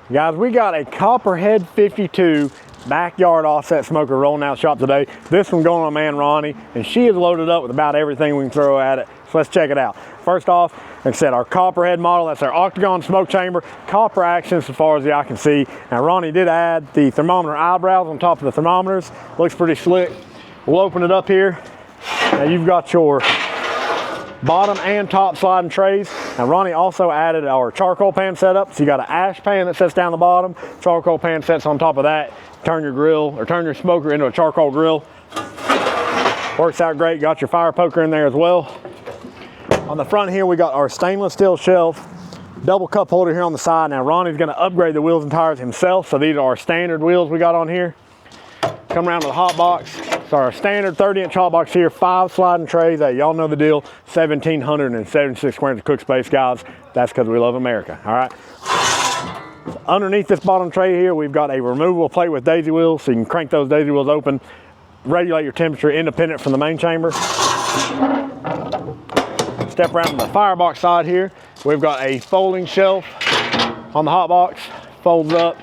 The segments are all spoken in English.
Guys, we got a Copperhead 52 backyard offset smoker rolling out shop today. This one going on my man Ronnie, and she is loaded up with about everything we can throw at it. So let's check it out. First off, like I said, our Copperhead model, that's our octagon smoke chamber, copper action as far as the eye can see. Now Ronnie did add the thermometer eyebrows on top of the thermometers. Looks pretty slick. We'll open it up here. Now you've got your bottom and top sliding trays. Now Ronnie also added our charcoal pan setup. So you got an ash pan that sits down the bottom, charcoal pan sits on top of that. Turn your grill or turn your smoker into a charcoal grill. Works out great. Got your fire poker in there as well. On the front here, we got our stainless steel shelf, double cup holder here on the side. Now Ronnie's gonna upgrade the wheels and tires himself. So these are our standard wheels we got on here. Come around to the hot box. So our standard 30-inch hot box here, 5 sliding trays. Hey, y'all know the deal. 1,776 square inch of cook space, guys. That's because we love America, all right? Underneath this bottom tray here, we've got a removable plate with daisy wheels, so you can crank those daisy wheels open, regulate your temperature independent from the main chamber. Step around to the firebox side here. We've got a folding shelf on the hot box. Folds up,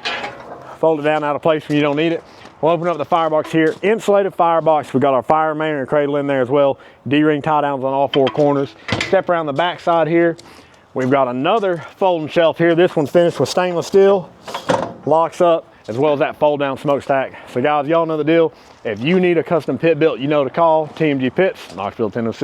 fold it down out of place when you don't need it. We'll open up the firebox here. Insulated firebox. We got our fire main and cradle in there as well. D-ring tie downs on all 4 corners. Step around the back side here. We've got another folding shelf here. This one's finished with stainless steel. Locks up, as well as that fold down smokestack. So guys, y'all know the deal. If you need a custom pit built, you know to call TMG Pits, Knoxville, Tennessee.